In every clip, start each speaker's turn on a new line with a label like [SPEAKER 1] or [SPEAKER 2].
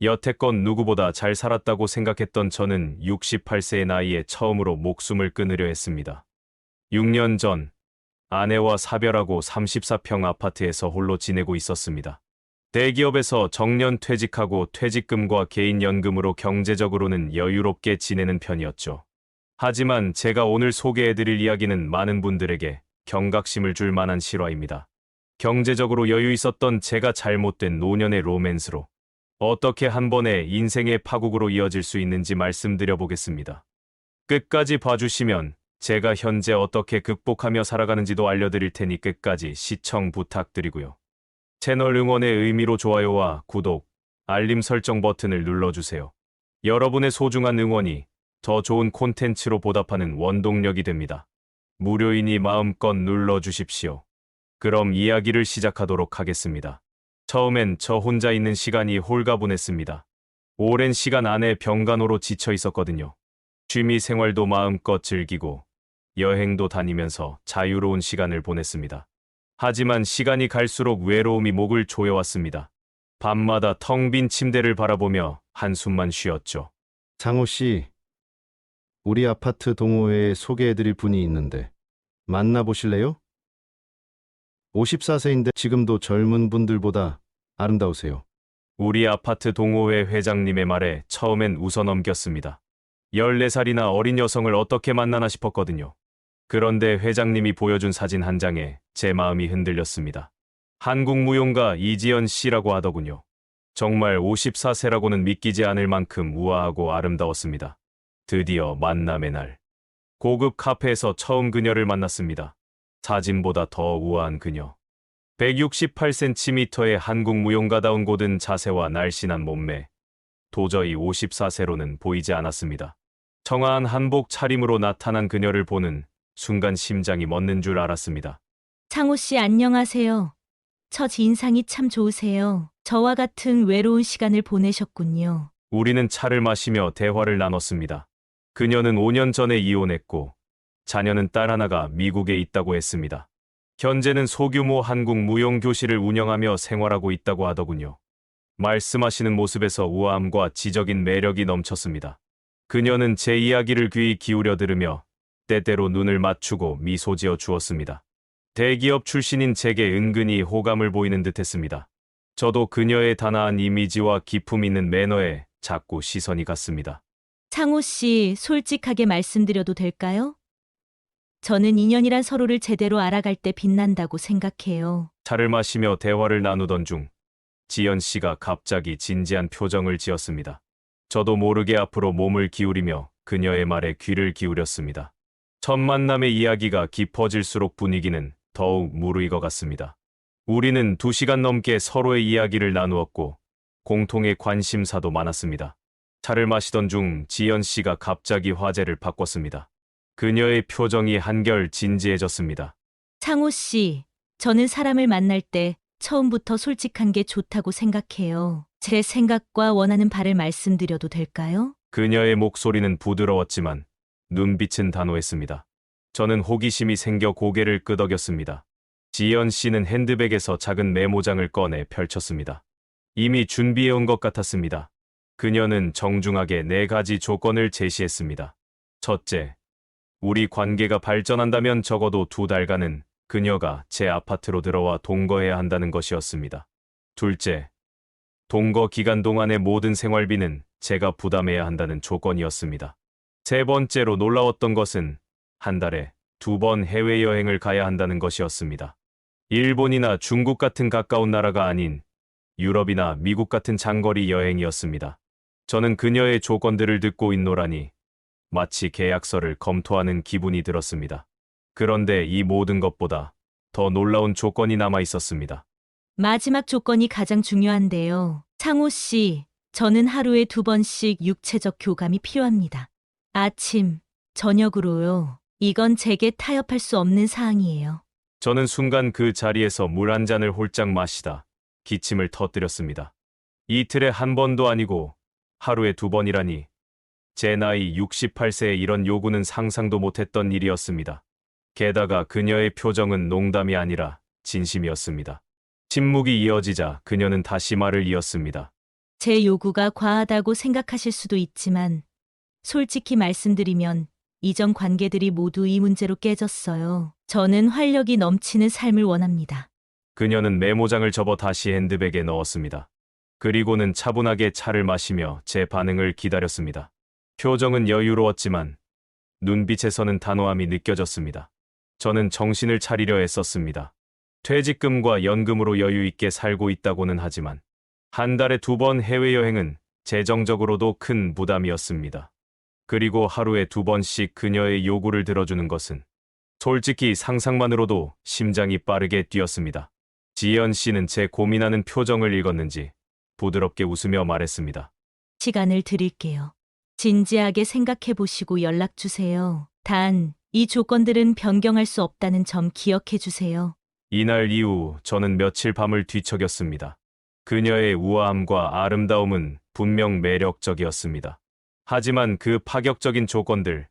[SPEAKER 1] 여태껏 누구보다 잘 살았다고 생각했던 저는 68세의 나이에 처음으로 목숨을 끊으려 했습니다. 6년 전 아내와 사별하고 34평 아파트에서 홀로 지내고 있었습니다. 대기업에서 정년 퇴직하고 퇴직금과 개인연금으로 경제적으로는 여유롭게 지내는 편이었죠. 하지만 제가 오늘 소개해드릴 이야기는 많은 분들에게 경각심을 줄 만한 실화입니다. 경제적으로 여유 있었던 제가 잘못된 노년의 로맨스로 어떻게 한 번에 인생의 파국으로 이어질 수 있는지 말씀드려 보겠습니다. 끝까지 봐주시면 제가 현재 어떻게 극복하며 살아가는지도 알려드릴 테니 끝까지 시청 부탁드리고요. 채널 응원의 의미로 좋아요와 구독, 알림 설정 버튼을 눌러주세요. 여러분의 소중한 응원이 더 좋은 콘텐츠로 보답하는 원동력이 됩니다. 무료이니 마음껏 눌러주십시오. 그럼 이야기를 시작하도록 하겠습니다. 처음엔 저 혼자 있는 시간이 홀가분했습니다. 오랜 시간 안에 병간호로 지쳐 있었거든요. 취미 생활도 마음껏 즐기고 여행도 다니면서 자유로운 시간을 보냈습니다. 하지만 시간이 갈수록 외로움이 목을 조여왔습니다. 밤마다 텅 빈 침대를 바라보며 한숨만 쉬었죠.
[SPEAKER 2] 장호 씨, 우리 아파트 동호회에 소개해드릴 분이 있는데 만나보실래요? 54세인데 지금도 젊은 분들보다 아름다우세요.
[SPEAKER 1] 우리 아파트 동호회 회장님의 말에 처음엔 웃어넘겼습니다. 14살이나 어린 여성을 어떻게 만나나 싶었거든요. 그런데 회장님이 보여준 사진 한 장에 제 마음이 흔들렸습니다. 한국 무용가 이지연 씨라고 하더군요. 정말 54세라고는 믿기지 않을 만큼 우아하고 아름다웠습니다. 드디어 만남의 날. 고급 카페에서 처음 그녀를 만났습니다. 사진보다 더 우아한 그녀. 168cm의 한국 무용가다운 고든 자세와 날씬한 몸매. 도저히 54세로는 보이지 않았습니다. 청아한 한복 차림으로 나타난 그녀를 보는 순간 심장이 멎는 줄 알았습니다.
[SPEAKER 3] 창호 씨 안녕하세요. 첫 인상이 참 좋으세요. 저와 같은 외로운 시간을 보내셨군요.
[SPEAKER 1] 우리는 차를 마시며 대화를 나눴습니다. 그녀는 5년 전에 이혼했고 자녀는 딸 하나가 미국에 있다고 했습니다. 현재는 소규모 한국 무용교실을 운영하며 생활하고 있다고 하더군요. 말씀하시는 모습에서 우아함과 지적인 매력이 넘쳤습니다. 그녀는 제 이야기를 귀 기울여 들으며 때때로 눈을 맞추고 미소 지어 주었습니다. 대기업 출신인 제게 은근히 호감을 보이는 듯했습니다. 저도 그녀의 단아한 이미지와 기품 있는 매너에 자꾸 시선이 갔습니다.
[SPEAKER 3] 창호 씨, 솔직하게 말씀드려도 될까요? 저는 인연이란 서로를 제대로 알아갈 때 빛난다고 생각해요.
[SPEAKER 1] 차를 마시며 대화를 나누던 중 지연 씨가 갑자기 진지한 표정을 지었습니다. 저도 모르게 앞으로 몸을 기울이며 그녀의 말에 귀를 기울였습니다. 첫 만남의 이야기가 깊어질수록 분위기는 더욱 무르익어 갔습니다. 우리는 2시간 넘게 서로의 이야기를 나누었고 공통의 관심사도 많았습니다. 차를 마시던 중 지연 씨가 갑자기 화제를 바꿨습니다. 그녀의 표정이 한결 진지해졌습니다.
[SPEAKER 3] 창호 씨, 저는 사람을 만날 때 처음부터 솔직한 게 좋다고 생각해요. 제 생각과 원하는 바를 말씀드려도 될까요?
[SPEAKER 1] 그녀의 목소리는 부드러웠지만 눈빛은 단호했습니다. 저는 호기심이 생겨 고개를 끄덕였습니다. 지연 씨는 핸드백에서 작은 메모장을 꺼내 펼쳤습니다. 이미 준비해온 것 같았습니다. 그녀는 정중하게 4가지 조건을 제시했습니다. 첫째, 우리 관계가 발전한다면 적어도 2달간은 그녀가 제 아파트로 들어와 동거해야 한다는 것이었습니다. 둘째, 동거 기간 동안의 모든 생활비는 제가 부담해야 한다는 조건이었습니다. 세 번째로 놀라웠던 것은 한 달에 2번 해외여행을 가야 한다는 것이었습니다. 일본이나 중국 같은 가까운 나라가 아닌 유럽이나 미국 같은 장거리 여행이었습니다. 저는 그녀의 조건들을 듣고 있노라니 마치 계약서를 검토하는 기분이 들었습니다. 그런데 이 모든 것보다 더 놀라운 조건이 남아 있었습니다.
[SPEAKER 3] 마지막 조건이 가장 중요한데요. 창호 씨, 저는 하루에 2번씩 육체적 교감이 필요합니다. 아침, 저녁으로요. 이건 제게 타협할 수 없는 사항이에요.
[SPEAKER 1] 저는 순간 그 자리에서 물 한 잔을 홀짝 마시다 기침을 터뜨렸습니다. 이틀에 한 번도 아니고 하루에 2번이라니 제 나이 68세에 이런 요구는 상상도 못했던 일이었습니다. 게다가 그녀의 표정은 농담이 아니라 진심이었습니다. 침묵이 이어지자 그녀는 다시 말을 이었습니다.
[SPEAKER 3] 제 요구가 과하다고 생각하실 수도 있지만 솔직히 말씀드리면 이전 관계들이 모두 이 문제로 깨졌어요. 저는 활력이 넘치는 삶을 원합니다.
[SPEAKER 1] 그녀는 메모장을 접어 다시 핸드백에 넣었습니다. 그리고는 차분하게 차를 마시며 제 반응을 기다렸습니다. 표정은 여유로웠지만 눈빛에서는 단호함이 느껴졌습니다. 저는 정신을 차리려 애썼습니다. 퇴직금과 연금으로 여유 있게 살고 있다고는 하지만 한 달에 2번 해외여행은 재정적으로도 큰 부담이었습니다. 그리고 하루에 2번씩 그녀의 요구를 들어주는 것은 솔직히 상상만으로도 심장이 빠르게 뛰었습니다. 지연 씨는 제 고민하는 표정을 읽었는지 부드럽게 웃으며 말했습니다.
[SPEAKER 3] 시간을 드릴게요. 진지하게 생각해 보시고 연락 주세요. 단, 이 조건들은 변경할 수 없다는 점 기억해 주세요.
[SPEAKER 1] 이날 이후 저는 며칠 밤을 뒤척였습니다. 그녀의 우아함과 아름다움은 분명 매력적이었습니다. 하지만 그 파격적인 조건들,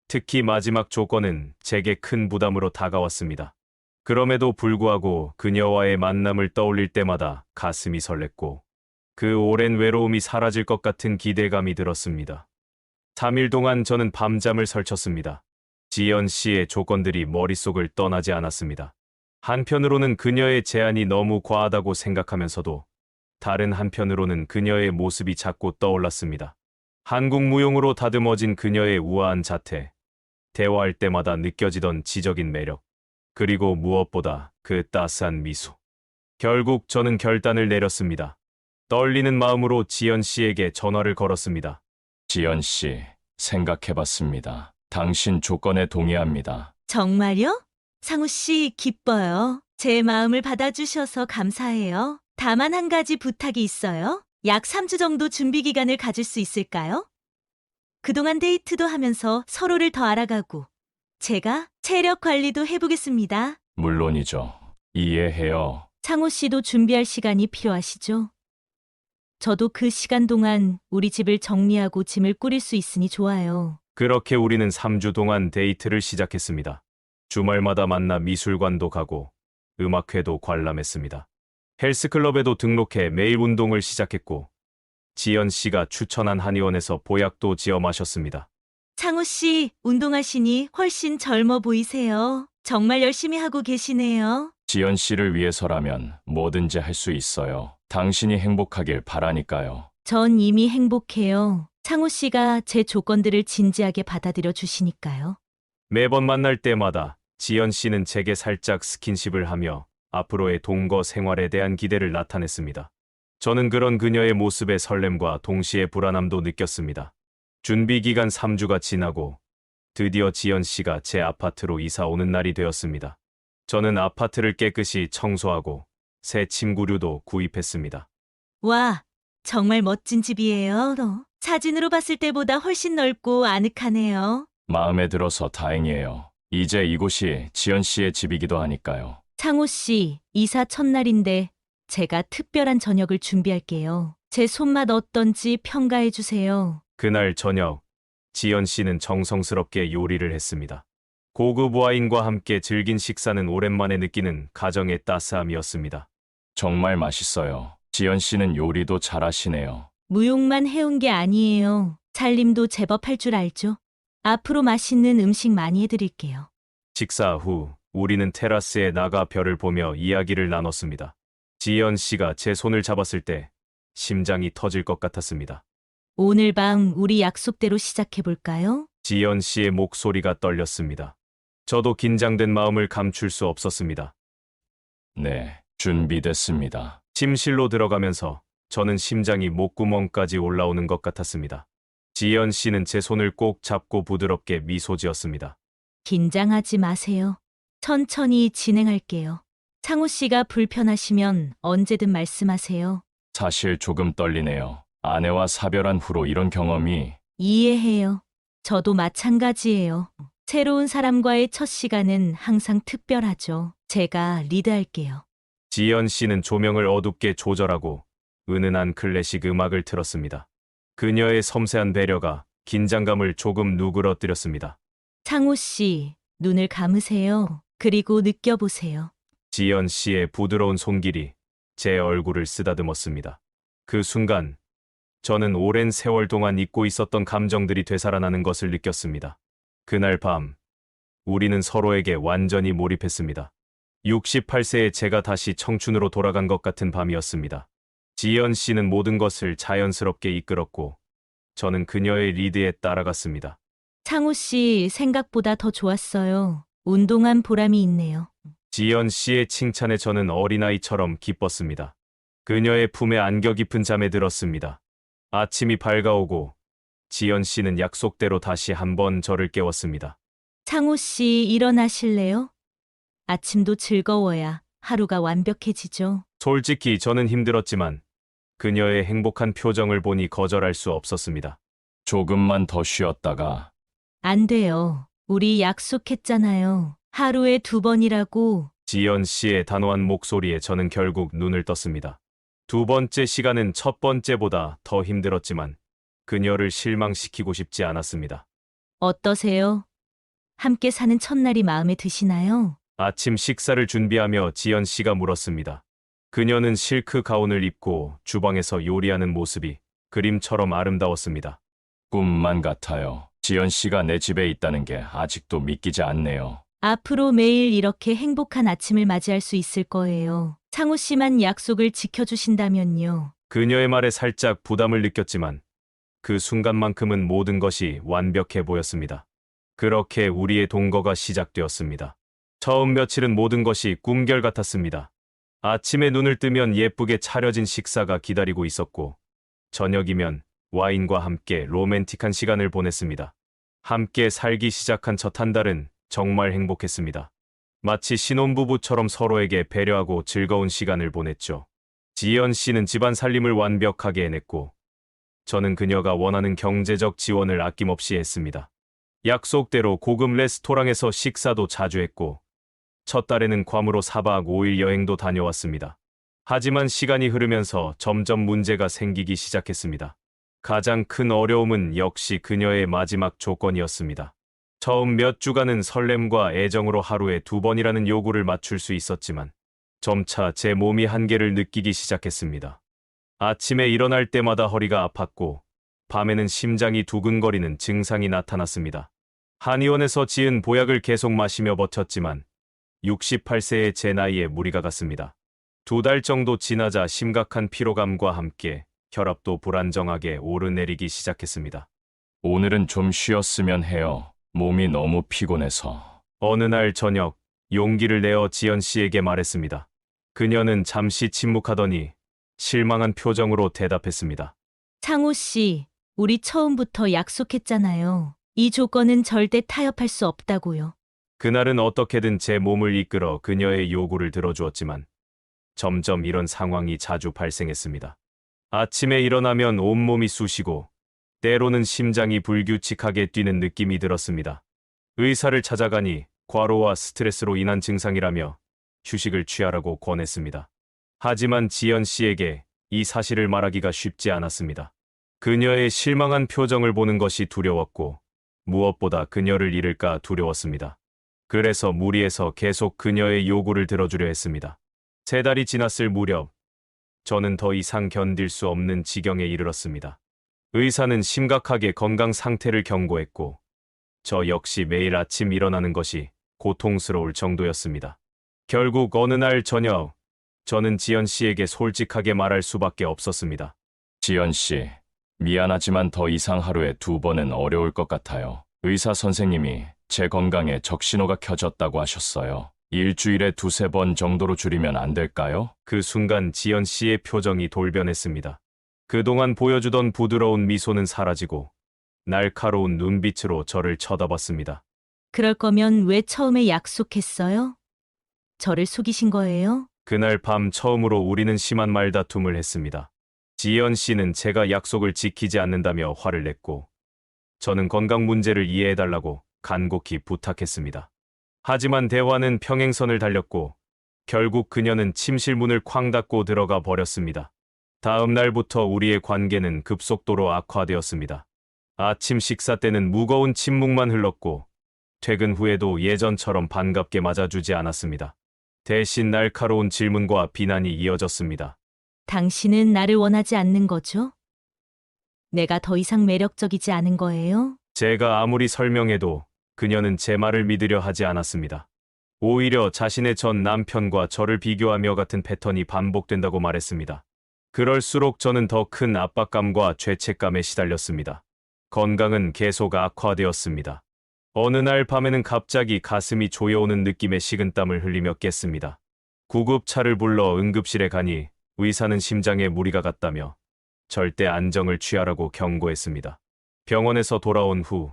[SPEAKER 1] 특히 마지막 조건은 제게 큰 부담으로 다가왔습니다. 그럼에도 불구하고 그녀와의 만남을 떠올릴 때마다 가슴이 설렜고 그 오랜 외로움이 사라질 것 같은 기대감이 들었습니다. 3일 동안 저는 밤잠을 설쳤습니다. 지연 씨의 조건들이 머릿속을 떠나지 않았습니다. 한편으로는 그녀의 제안이 너무 과하다고 생각하면서도 다른 한편으로는 그녀의 모습이 자꾸 떠올랐습니다. 한국 무용으로 다듬어진 그녀의 우아한 자태, 대화할 때마다 느껴지던 지적인 매력, 그리고 무엇보다 그 따스한 미소. 결국 저는 결단을 내렸습니다. 떨리는 마음으로 지연 씨에게 전화를 걸었습니다.
[SPEAKER 4] 지연 씨, 생각해봤습니다. 당신 조건에 동의합니다.
[SPEAKER 3] 정말요? 상우 씨, 기뻐요. 제 마음을 받아주셔서 감사해요. 다만 한 가지 부탁이 있어요. 약 3주 정도 준비 기간을 가질 수 있을까요? 그동안 데이트도 하면서 서로를 더 알아가고 제가 체력 관리도 해보겠습니다.
[SPEAKER 4] 물론이죠. 이해해요.
[SPEAKER 3] 상우 씨도 준비할 시간이 필요하시죠? 저도 그 시간 동안 우리 집을 정리하고 짐을 꾸릴 수 있으니 좋아요.
[SPEAKER 1] 그렇게 우리는 3주 동안 데이트를 시작했습니다. 주말마다 만나 미술관도 가고 음악회도 관람했습니다. 헬스클럽에도 등록해 매일 운동을 시작했고 지연 씨가 추천한 한의원에서 보약도 지어 마셨습니다.
[SPEAKER 3] 상우 씨, 운동하시니 훨씬 젊어 보이세요. 정말 열심히 하고 계시네요.
[SPEAKER 4] 지연 씨를 위해서라면 뭐든지 할 수 있어요. 당신이 행복하길 바라니까요.
[SPEAKER 3] 전 이미 행복해요. 상우 씨가 제 조건들을 진지하게 받아들여 주시니까요.
[SPEAKER 1] 매번 만날 때마다 지연 씨는 제게 살짝 스킨십을 하며 앞으로의 동거 생활에 대한 기대를 나타냈습니다. 저는 그런 그녀의 모습에 설렘과 동시에 불안함도 느꼈습니다. 준비 기간 3주가 지나고 드디어 지연 씨가 제 아파트로 이사 오는 날이 되었습니다. 저는 아파트를 깨끗이 청소하고 새 침구류도 구입했습니다.
[SPEAKER 3] 와, 정말 멋진 집이에요. 사진으로 봤을 때보다 훨씬 넓고 아늑하네요.
[SPEAKER 4] 마음에 들어서 다행이에요. 이제 이곳이 지연 씨의 집이기도 하니까요.
[SPEAKER 3] 상우 씨, 이사 첫날인데 제가 특별한 저녁을 준비할게요. 제 손맛 어떤지 평가해 주세요.
[SPEAKER 1] 그날 저녁, 지연 씨는 정성스럽게 요리를 했습니다. 고급 와인과 함께 즐긴 식사는 오랜만에 느끼는 가정의 따스함이었습니다.
[SPEAKER 4] 정말 맛있어요. 지연 씨는 요리도 잘하시네요.
[SPEAKER 3] 무용만 해온 게 아니에요. 살림도 제법 할 줄 알죠? 앞으로 맛있는 음식 많이 해드릴게요.
[SPEAKER 1] 식사 후 우리는 테라스에 나가 별을 보며 이야기를 나눴습니다. 지연 씨가 제 손을 잡았을 때 심장이 터질 것 같았습니다.
[SPEAKER 3] 오늘 밤 우리 약속대로 시작해볼까요?
[SPEAKER 1] 지연 씨의 목소리가 떨렸습니다. 저도 긴장된 마음을 감출 수 없었습니다.
[SPEAKER 4] 네, 준비됐습니다.
[SPEAKER 1] 침실로 들어가면서 저는 심장이 목구멍까지 올라오는 것 같았습니다. 지연 씨는 제 손을 꼭 잡고 부드럽게 미소 지었습니다.
[SPEAKER 3] 긴장하지 마세요. 천천히 진행할게요. 상우 씨가 불편하시면 언제든 말씀하세요.
[SPEAKER 4] 사실 조금 떨리네요. 아내와 사별한 후로 이런 경험이
[SPEAKER 3] 이해해요. 저도 마찬가지예요. 새로운 사람과의 첫 시간은 항상 특별하죠. 제가 리드할게요.
[SPEAKER 1] 지연 씨는 조명을 어둡게 조절하고 은은한 클래식 음악을 틀었습니다. 그녀의 섬세한 배려가 긴장감을 조금 누그러뜨렸습니다.
[SPEAKER 3] 상우 씨, 눈을 감으세요. 그리고 느껴보세요.
[SPEAKER 1] 지연 씨의 부드러운 손길이 제 얼굴을 쓰다듬었습니다. 그 순간 저는 오랜 세월 동안 잊고 있었던 감정들이 되살아나는 것을 느꼈습니다. 그날 밤, 우리는 서로에게 완전히 몰입했습니다. 68세의 제가 다시 청춘으로 돌아간 것 같은 밤이었습니다. 지연 씨는 모든 것을 자연스럽게 이끌었고, 저는 그녀의 리드에 따라갔습니다.
[SPEAKER 3] 창호 씨 생각보다 더 좋았어요. 운동한 보람이 있네요.
[SPEAKER 1] 지연 씨의 칭찬에 저는 어린아이처럼 기뻤습니다. 그녀의 품에 안겨 깊은 잠에 들었습니다. 아침이 밝아오고 지연 씨는 약속대로 다시 한번 저를 깨웠습니다.
[SPEAKER 3] 창호 씨 일어나실래요? 아침도 즐거워야 하루가 완벽해지죠.
[SPEAKER 1] 솔직히 저는 힘들었지만 그녀의 행복한 표정을 보니 거절할 수 없었습니다.
[SPEAKER 4] 조금만 더 쉬었다가
[SPEAKER 3] 안 돼요. 우리 약속했잖아요. 하루에 2번이라고.
[SPEAKER 1] 지연 씨의 단호한 목소리에 저는 결국 눈을 떴습니다. 두 번째 시간은 첫 번째보다 더 힘들었지만 그녀를 실망시키고 싶지 않았습니다.
[SPEAKER 3] 어떠세요? 함께 사는 첫날이 마음에 드시나요?
[SPEAKER 1] 아침 식사를 준비하며 지연 씨가 물었습니다. 그녀는 실크 가운을 입고 주방에서 요리하는 모습이 그림처럼 아름다웠습니다.
[SPEAKER 4] 꿈만 같아요. 지연 씨가 내 집에 있다는 게 아직도 믿기지 않네요.
[SPEAKER 3] 앞으로 매일 이렇게 행복한 아침을 맞이할 수 있을 거예요. 창호 씨만 약속을 지켜주신다면요.
[SPEAKER 1] 그녀의 말에 살짝 부담을 느꼈지만 그 순간만큼은 모든 것이 완벽해 보였습니다. 그렇게 우리의 동거가 시작되었습니다. 처음 며칠은 모든 것이 꿈결 같았습니다. 아침에 눈을 뜨면 예쁘게 차려진 식사가 기다리고 있었고 저녁이면 와인과 함께 로맨틱한 시간을 보냈습니다. 함께 살기 시작한 첫 한 달은 정말 행복했습니다. 마치 신혼부부처럼 서로에게 배려하고 즐거운 시간을 보냈죠. 지연 씨는 집안 살림을 완벽하게 해냈고 저는 그녀가 원하는 경제적 지원을 아낌없이 했습니다. 약속대로 고급 레스토랑에서 식사도 자주 했고 첫 달에는 괌으로 4박 5일 여행도 다녀왔습니다. 하지만 시간이 흐르면서 점점 문제가 생기기 시작했습니다. 가장 큰 어려움은 역시 그녀의 마지막 조건이었습니다. 처음 몇 주간은 설렘과 애정으로 하루에 2번이라는 요구를 맞출 수 있었지만 점차 제 몸이 한계를 느끼기 시작했습니다. 아침에 일어날 때마다 허리가 아팠고 밤에는 심장이 두근거리는 증상이 나타났습니다. 한의원에서 지은 보약을 계속 마시며 버텼지만 68세의 제 나이에 무리가 갔습니다. 2달 정도 지나자 심각한 피로감과 함께 혈압도 불안정하게 오르내리기 시작했습니다.
[SPEAKER 4] 오늘은 좀 쉬었으면 해요. 몸이 너무 피곤해서.
[SPEAKER 1] 어느 날 저녁 용기를 내어 지연 씨에게 말했습니다. 그녀는 잠시 침묵하더니 실망한 표정으로 대답했습니다.
[SPEAKER 3] 창호 씨, 우리 처음부터 약속했잖아요. 이 조건은 절대 타협할 수 없다고요.
[SPEAKER 1] 그날은 어떻게든 제 몸을 이끌어 그녀의 요구를 들어주었지만 점점 이런 상황이 자주 발생했습니다. 아침에 일어나면 온몸이 쑤시고 때로는 심장이 불규칙하게 뛰는 느낌이 들었습니다. 의사를 찾아가니 과로와 스트레스로 인한 증상이라며 휴식을 취하라고 권했습니다. 하지만 지연 씨에게 이 사실을 말하기가 쉽지 않았습니다. 그녀의 실망한 표정을 보는 것이 두려웠고 무엇보다 그녀를 잃을까 두려웠습니다. 그래서 무리해서 계속 그녀의 요구를 들어주려 했습니다. 3달이 지났을 무렵 저는 더 이상 견딜 수 없는 지경에 이르렀습니다. 의사는 심각하게 건강 상태를 경고했고 저 역시 매일 아침 일어나는 것이 고통스러울 정도였습니다. 결국 어느 날 저녁 저는 지연 씨에게 솔직하게 말할 수밖에 없었습니다.
[SPEAKER 4] 지연 씨, 미안하지만 더 이상 하루에 2번은 어려울 것 같아요. 의사 선생님이 제 건강에 적신호가 켜졌다고 하셨어요. 일주일에 2-3번 정도로 줄이면 안 될까요?
[SPEAKER 1] 그 순간 지연 씨의 표정이 돌변했습니다. 그동안 보여주던 부드러운 미소는 사라지고 날카로운 눈빛으로 저를 쳐다봤습니다.
[SPEAKER 3] 그럴 거면 왜 처음에 약속했어요? 저를 속이신 거예요?
[SPEAKER 1] 그날 밤 처음으로 우리는 심한 말다툼을 했습니다. 지연 씨는 제가 약속을 지키지 않는다며 화를 냈고 저는 건강 문제를 이해해달라고 간곡히 부탁했습니다. 하지만 대화는 평행선을 달렸고 결국 그녀는 침실 문을 쾅 닫고 들어가 버렸습니다. 다음 날부터 우리의 관계는 급속도로 악화되었습니다. 아침 식사 때는 무거운 침묵만 흘렀고 퇴근 후에도 예전처럼 반갑게 맞아주지 않았습니다. 대신 날카로운 질문과 비난이 이어졌습니다.
[SPEAKER 3] 당신은 나를 원하지 않는 거죠? 내가 더 이상 매력적이지 않은 거예요?
[SPEAKER 1] 제가 아무리 설명해도 그녀는 제 말을 믿으려 하지 않았습니다. 오히려 자신의 전 남편과 저를 비교하며 같은 패턴이 반복된다고 말했습니다. 그럴수록 저는 더 큰 압박감과 죄책감에 시달렸습니다. 건강은 계속 악화되었습니다. 어느 날 밤에는 갑자기 가슴이 조여오는 느낌의 식은땀을 흘리며 깼습니다. 구급차를 불러 응급실에 가니 의사는 심장에 무리가 갔다며 절대 안정을 취하라고 경고했습니다. 병원에서 돌아온 후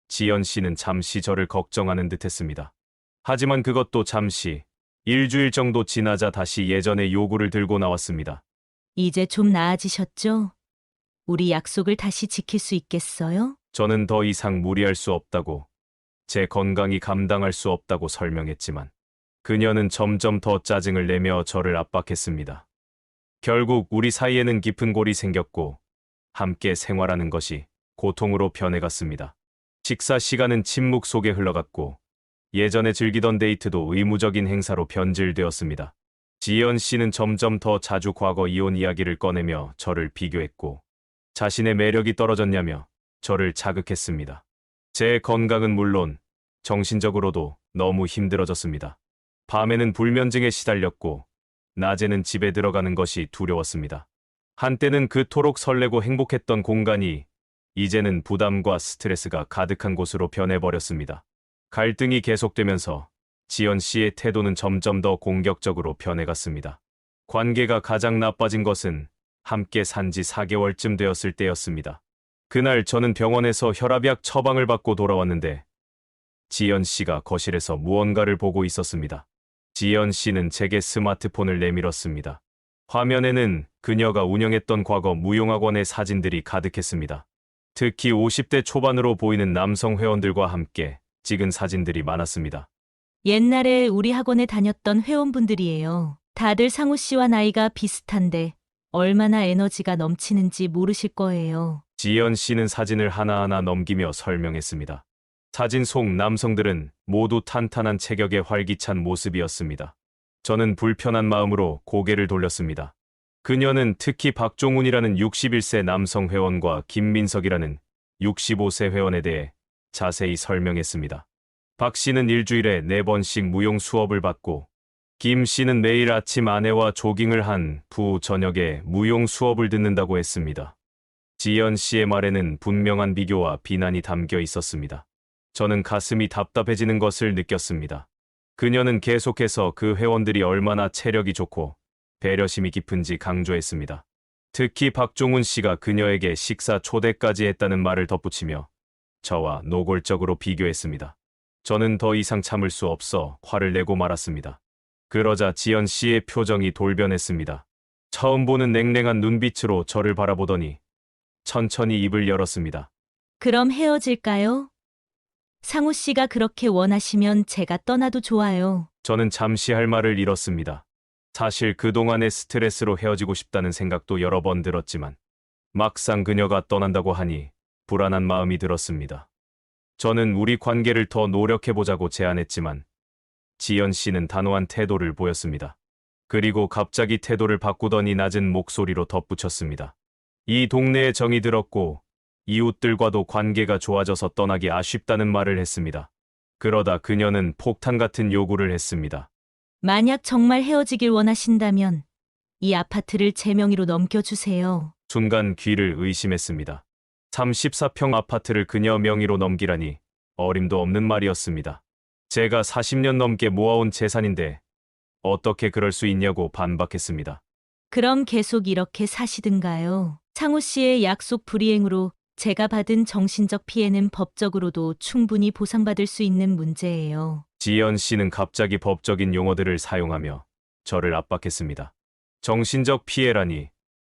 [SPEAKER 1] 지연 씨는 잠시 저를 걱정하는 듯했습니다. 하지만 그것도 잠시, 일주일 정도 지나자 다시 예전의 요구를 들고 나왔습니다.
[SPEAKER 3] 이제 좀 나아지셨죠? 우리 약속을 다시 지킬 수 있겠어요?
[SPEAKER 1] 저는 더 이상 무리할 수 없다고, 제 건강이 감당할 수 없다고 설명했지만 그녀는 점점 더 짜증을 내며 저를 압박했습니다. 결국 우리 사이에는 깊은 골이 생겼고 함께 생활하는 것이 고통으로 변해갔습니다. 식사 시간은 침묵 속에 흘러갔고 예전에 즐기던 데이트도 의무적인 행사로 변질되었습니다. 지연 씨는 점점 더 자주 과거 이혼 이야기를 꺼내며 저를 비교했고 자신의 매력이 떨어졌냐며 저를 자극했습니다. 제 건강은 물론 정신적으로도 너무 힘들어졌습니다. 밤에는 불면증에 시달렸고 낮에는 집에 들어가는 것이 두려웠습니다. 한때는 그토록 설레고 행복했던 공간이 이제는 부담과 스트레스가 가득한 곳으로 변해버렸습니다. 갈등이 계속되면서 지연 씨의 태도는 점점 더 공격적으로 변해갔습니다. 관계가 가장 나빠진 것은 함께 산 지 4개월쯤 되었을 때였습니다. 그날 저는 병원에서 혈압약 처방을 받고 돌아왔는데 지연 씨가 거실에서 무언가를 보고 있었습니다. 지연 씨는 제게 스마트폰을 내밀었습니다. 화면에는 그녀가 운영했던 과거 무용학원의 사진들이 가득했습니다. 특히 50대 초반으로 보이는 남성 회원들과 함께 찍은 사진들이 많았습니다.
[SPEAKER 3] 옛날에 우리 학원에 다녔던 회원분들이에요. 다들 상우 씨와 나이가 비슷한데 얼마나 에너지가 넘치는지 모르실 거예요.
[SPEAKER 1] 지연 씨는 사진을 하나하나 넘기며 설명했습니다. 사진 속 남성들은 모두 탄탄한 체격의 활기찬 모습이었습니다. 저는 불편한 마음으로 고개를 돌렸습니다. 그녀는 특히 박종훈이라는 61세 남성 회원과 김민석이라는 65세 회원에 대해 자세히 설명했습니다. 박 씨는 일주일에 4번씩 무용 수업을 받고 김 씨는 매일 아침 아내와 조깅을 한 후 저녁에 무용 수업을 듣는다고 했습니다. 지연 씨의 말에는 분명한 비교와 비난이 담겨 있었습니다. 저는 가슴이 답답해지는 것을 느꼈습니다. 그녀는 계속해서 그 회원들이 얼마나 체력이 좋고 배려심이 깊은지 강조했습니다. 특히 박종훈 씨가 그녀에게 식사 초대까지 했다는 말을 덧붙이며 저와 노골적으로 비교했습니다. 저는 더 이상 참을 수 없어 화를 내고 말았습니다. 그러자 지연 씨의 표정이 돌변했습니다. 처음 보는 냉랭한 눈빛으로 저를 바라보더니 천천히 입을 열었습니다.
[SPEAKER 3] 그럼 헤어질까요? 상우 씨가 그렇게 원하시면 제가 떠나도 좋아요.
[SPEAKER 1] 저는 잠시 할 말을 잃었습니다. 사실 그동안의 스트레스로 헤어지고 싶다는 생각도 여러 번 들었지만 막상 그녀가 떠난다고 하니 불안한 마음이 들었습니다. 저는 우리 관계를 더 노력해보자고 제안했지만 지연 씨는 단호한 태도를 보였습니다. 그리고 갑자기 태도를 바꾸더니 낮은 목소리로 덧붙였습니다. 이 동네에 정이 들었고 이웃들과도 관계가 좋아져서 떠나기 아쉽다는 말을 했습니다. 그러다 그녀는 폭탄 같은 요구를 했습니다.
[SPEAKER 3] 만약 정말 헤어지길 원하신다면 이 아파트를 제 명의로 넘겨주세요.
[SPEAKER 1] 순간 귀를 의심했습니다. 34평 아파트를 그녀 명의로 넘기라니 어림도 없는 말이었습니다. 제가 40년 넘게 모아온 재산인데 어떻게 그럴 수 있냐고 반박했습니다.
[SPEAKER 3] 그럼 계속 이렇게 사시든가요. 상우 씨의 약속 불이행으로 제가 받은 정신적 피해는 법적으로도 충분히 보상받을 수 있는 문제예요.
[SPEAKER 1] 지연 씨는 갑자기 법적인 용어들을 사용하며 저를 압박했습니다. 정신적 피해라니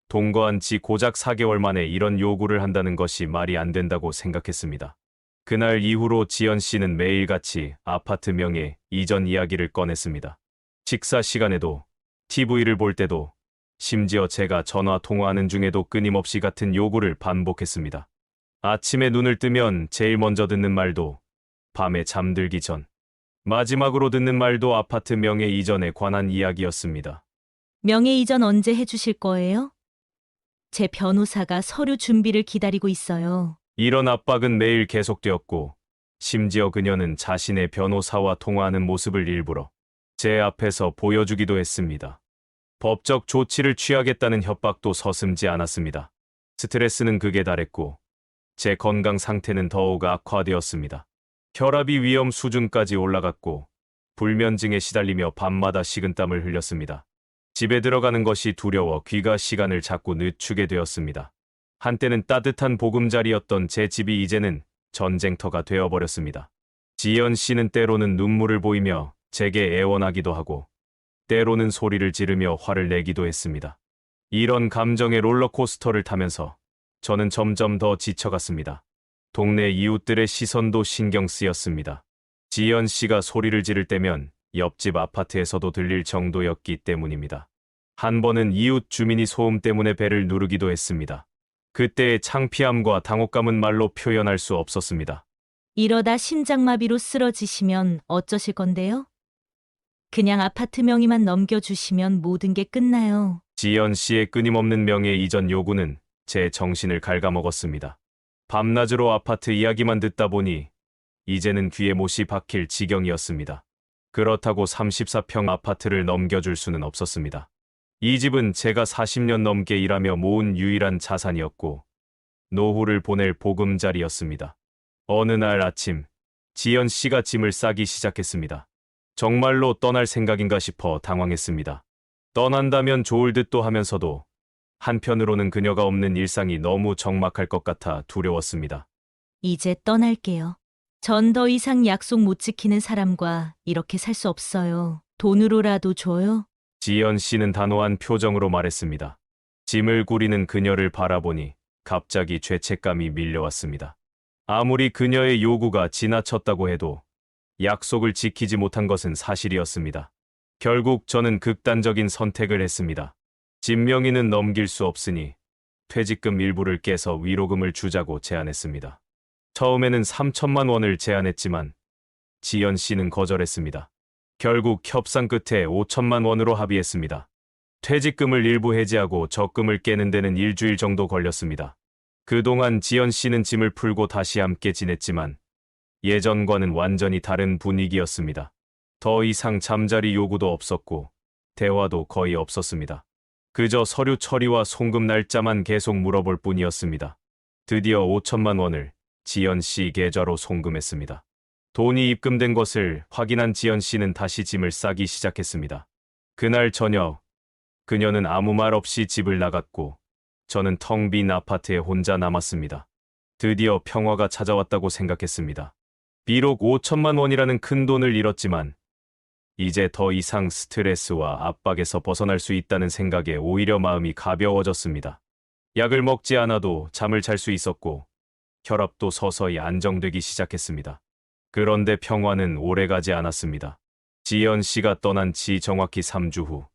[SPEAKER 1] 동거한 지 고작 4개월 만에 이런 요구를 한다는 것이 말이 안 된다고 생각했습니다. 그날 이후로 지연 씨는 매일같이 아파트 명의 이전 이야기를 꺼냈습니다. 식사 시간에도 TV를 볼 때도 심지어 제가 전화 통화하는 중에도 끊임없이 같은 요구를 반복했습니다. 아침에 눈을 뜨면 제일 먼저 듣는 말도 밤에 잠들기 전 마지막으로 듣는 말도 아파트 명의 이전에 관한 이야기였습니다.
[SPEAKER 3] 명예 이전 언제 해주실 거예요? 제 변호사가 서류 준비를 기다리고 있어요.
[SPEAKER 1] 이런 압박은 매일 계속되었고, 심지어 그녀는 자신의 변호사와 통화하는 모습을 일부러 제 앞에서 보여주기도 했습니다. 법적 조치를 취하겠다는 협박도 서슴지 않았습니다. 스트레스는 극에 달했고, 제 건강 상태는 더욱 악화되었습니다. 혈압이 위험 수준까지 올라갔고, 불면증에 시달리며 밤마다 식은땀을 흘렸습니다. 집에 들어가는 것이 두려워 귀가 시간을 자꾸 늦추게 되었습니다. 한때는 따뜻한 보금자리였던 제 집이 이제는 전쟁터가 되어버렸습니다. 지연 씨는 때로는 눈물을 보이며 제게 애원하기도 하고, 때로는 소리를 지르며 화를 내기도 했습니다. 이런 감정의 롤러코스터를 타면서 저는 점점 더 지쳐갔습니다. 동네 이웃들의 시선도 신경 쓰였습니다. 지연 씨가 소리를 지를 때면 옆집 아파트에서도 들릴 정도였기 때문입니다. 한 번은 이웃 주민이 소음 때문에 배를 누르기도 했습니다. 그때의 창피함과 당혹감은 말로 표현할 수 없었습니다.
[SPEAKER 3] 이러다 심장마비로 쓰러지시면 어쩌실 건데요? 그냥 아파트 명의만 넘겨주시면 모든 게 끝나요.
[SPEAKER 1] 지연 씨의 끊임없는 명예 이전 요구는 제 정신을 갉아먹었습니다. 밤낮으로 아파트 이야기만 듣다 보니 이제는 귀에 못이 박힐 지경이었습니다. 그렇다고 34평 아파트를 넘겨줄 수는 없었습니다. 이 집은 제가 40년 넘게 일하며 모은 유일한 자산이었고, 노후를 보낼 보금자리였습니다. 어느 날 아침, 지연 씨가 짐을 싸기 시작했습니다. 정말로 떠날 생각인가 싶어 당황했습니다. 떠난다면 좋을 듯도 하면서도 한편으로는 그녀가 없는 일상이 너무 적막할 것 같아 두려웠습니다.
[SPEAKER 3] 이제 떠날게요. 전 더 이상 약속 못 지키는 사람과 이렇게 살 수 없어요. 돈으로라도 줘요.
[SPEAKER 1] 지연 씨는 단호한 표정으로 말했습니다. 짐을 구리는 그녀를 바라보니 갑자기 죄책감이 밀려왔습니다. 아무리 그녀의 요구가 지나쳤다고 해도 약속을 지키지 못한 것은 사실이었습니다. 결국 저는 극단적인 선택을 했습니다. 집 명의는 넘길 수 없으니 퇴직금 일부를 깨서 위로금을 주자고 제안했습니다. 처음에는 3천만 원을 제안했지만 지연 씨는 거절했습니다. 결국 협상 끝에 5천만 원으로 합의했습니다. 퇴직금을 일부 해지하고 적금을 깨는 데는 일주일 정도 걸렸습니다. 그동안 지연 씨는 짐을 풀고 다시 함께 지냈지만 예전과는 완전히 다른 분위기였습니다. 더 이상 잠자리 요구도 없었고 대화도 거의 없었습니다. 그저 서류 처리와 송금 날짜만 계속 물어볼 뿐이었습니다. 드디어 5천만 원을 지연 씨 계좌로 송금했습니다. 돈이 입금된 것을 확인한 지연 씨는 다시 짐을 싸기 시작했습니다. 그날 저녁, 그녀는 아무 말 없이 집을 나갔고 저는 텅 빈 아파트에 혼자 남았습니다. 드디어 평화가 찾아왔다고 생각했습니다. 비록 5천만 원이라는 큰 돈을 잃었지만 이제 더 이상 스트레스와 압박에서 벗어날 수 있다는 생각에 오히려 마음이 가벼워졌습니다. 약을 먹지 않아도 잠을 잘 수 있었고 혈압도 서서히 안정되기 시작했습니다. 그런데 평화는 오래가지 않았습니다. 지연 씨가 떠난 지 정확히 3주 후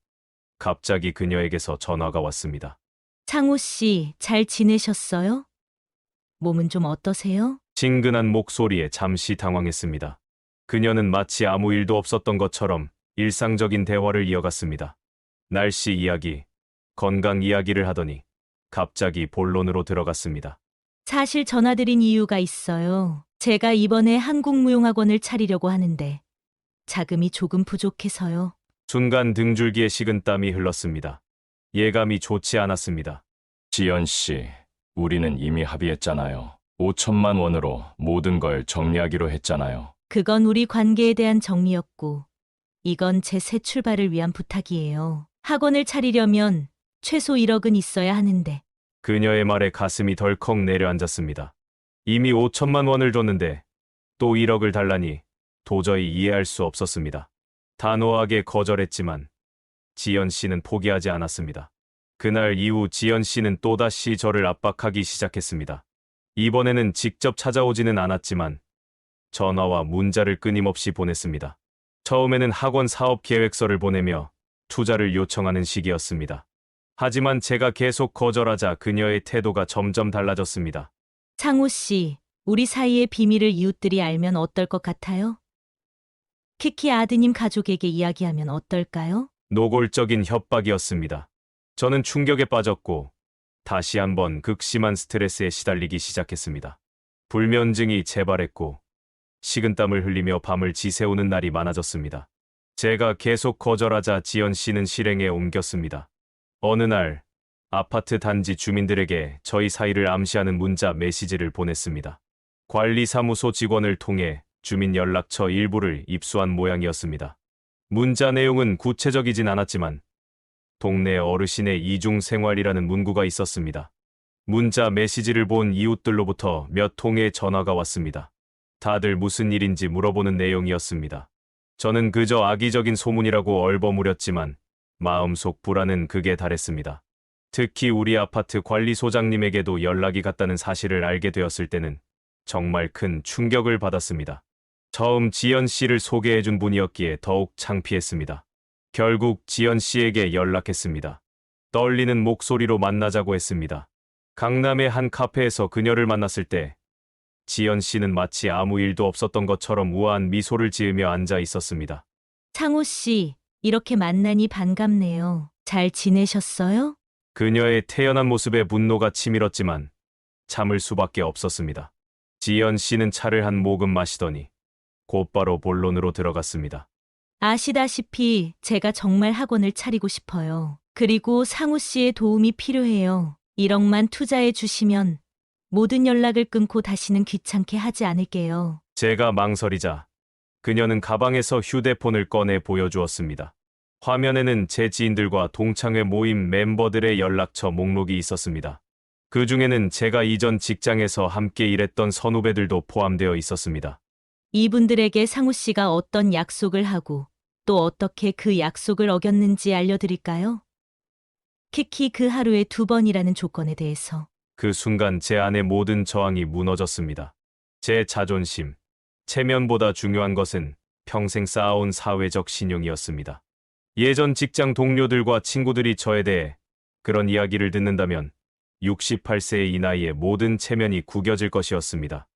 [SPEAKER 1] 갑자기 그녀에게서 전화가 왔습니다.
[SPEAKER 3] 창호 씨, 잘 지내셨어요? 몸은 좀 어떠세요?
[SPEAKER 1] 친근한 목소리에 잠시 당황했습니다. 그녀는 마치 아무 일도 없었던 것처럼 일상적인 대화를 이어갔습니다. 날씨 이야기, 건강 이야기를 하더니 갑자기 본론으로 들어갔습니다.
[SPEAKER 3] 사실 전화드린 이유가 있어요. 제가 이번에 한국무용학원을 차리려고 하는데 자금이 조금 부족해서요.
[SPEAKER 1] 순간 등줄기에 식은땀이 흘렀습니다. 예감이 좋지 않았습니다.
[SPEAKER 4] 지연 씨, 우리는 이미 합의했잖아요. 5천만 원으로 모든 걸 정리하기로 했잖아요.
[SPEAKER 3] 그건 우리 관계에 대한 정리였고 이건 제 새 출발을 위한 부탁이에요. 학원을 차리려면 최소 1억은 있어야 하는데
[SPEAKER 1] 그녀의 말에 가슴이 덜컥 내려앉았습니다. 이미 5천만 원을 줬는데 또 1억을 달라니 도저히 이해할 수 없었습니다. 단호하게 거절했지만 지연 씨는 포기하지 않았습니다. 그날 이후 지연 씨는 또다시 저를 압박하기 시작했습니다. 이번에는 직접 찾아오지는 않았지만 전화와 문자를 끊임없이 보냈습니다. 처음에는 학원 사업 계획서를 보내며 투자를 요청하는 시기였습니다. 하지만 제가 계속 거절하자 그녀의 태도가 점점 달라졌습니다.
[SPEAKER 3] 창호 씨, 우리 사이의 비밀을 이웃들이 알면 어떨 것 같아요? 키키 아드님 가족에게 이야기하면 어떨까요?
[SPEAKER 1] 노골적인 협박이었습니다. 저는 충격에 빠졌고 다시 한번 극심한 스트레스에 시달리기 시작했습니다. 불면증이 재발했고 식은땀을 흘리며 밤을 지새우는 날이 많아졌습니다. 제가 계속 거절하자 지연 씨는 실행에 옮겼습니다. 어느 날 아파트 단지 주민들에게 저희 사이를 암시하는 문자 메시지를 보냈습니다. 관리사무소 직원을 통해 주민 연락처 일부를 입수한 모양이었습니다. 문자 내용은 구체적이진 않았지만 동네 어르신의 이중 생활이라는 문구가 있었습니다. 문자 메시지를 본 이웃들로부터 몇 통의 전화가 왔습니다. 다들 무슨 일인지 물어보는 내용이었습니다. 저는 그저 악의적인 소문이라고 얼버무렸지만 마음속 불안은 극에 달했습니다. 특히 우리 아파트 관리소장님에게도 연락이 갔다는 사실을 알게 되었을 때는 정말 큰 충격을 받았습니다. 처음 지연 씨를 소개해준 분이었기에 더욱 창피했습니다. 결국 지연 씨에게 연락했습니다. 떨리는 목소리로 만나자고 했습니다. 강남의 한 카페에서 그녀를 만났을 때 지연 씨는 마치 아무 일도 없었던 것처럼 우아한 미소를 지으며 앉아 있었습니다.
[SPEAKER 3] 창호 씨, 이렇게 만나니 반갑네요. 잘 지내셨어요?
[SPEAKER 1] 그녀의 태연한 모습에 분노가 치밀었지만 참을 수밖에 없었습니다. 지연 씨는 차를 한 모금 마시더니 곧바로 본론으로 들어갔습니다.
[SPEAKER 3] 아시다시피 제가 정말 학원을 차리고 싶어요. 그리고 상우 씨의 도움이 필요해요. 1억만 투자해 주시면 모든 연락을 끊고 다시는 귀찮게 하지 않을게요.
[SPEAKER 1] 제가 망설이자 그녀는 가방에서 휴대폰을 꺼내 보여주었습니다. 화면에는 제 지인들과 동창회 모임 멤버들의 연락처 목록이 있었습니다. 그 중에는 제가 이전 직장에서 함께 일했던 선후배들도 포함되어 있었습니다.
[SPEAKER 3] 이분들에게 상우 씨가 어떤 약속을 하고 또 어떻게 그 약속을 어겼는지 알려드릴까요? 특히 그 하루에 2번이라는 조건에 대해서.
[SPEAKER 1] 그 순간 제 안의 모든 저항이 무너졌습니다. 제 자존심, 체면보다 중요한 것은 평생 쌓아온 사회적 신용이었습니다. 예전 직장 동료들과 친구들이 저에 대해 그런 이야기를 듣는다면 68세의 이 나이에 모든 체면이 구겨질 것이었습니다.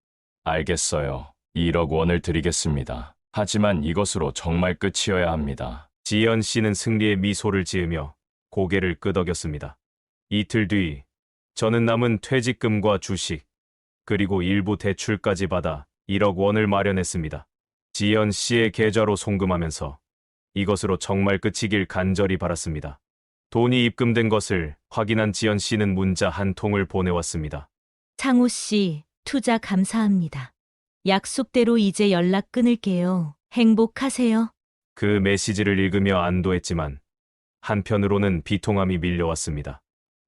[SPEAKER 4] 알겠어요. 1억 원을 드리겠습니다. 하지만 이것으로 정말 끝이어야 합니다.
[SPEAKER 1] 지연 씨는 승리의 미소를 지으며 고개를 끄덕였습니다. 이틀 뒤 저는 남은 퇴직금과 주식 그리고 일부 대출까지 받아 1억 원을 마련했습니다. 지연 씨의 계좌로 송금하면서 이것으로 정말 끝이길 간절히 바랐습니다. 돈이 입금된 것을 확인한 지연 씨는 문자 한 통을 보내왔습니다.
[SPEAKER 3] 창호 씨, 투자 감사합니다. 약속대로 이제 연락 끊을게요. 행복하세요.
[SPEAKER 1] 그 메시지를 읽으며 안도했지만 한편으로는 비통함이 밀려왔습니다.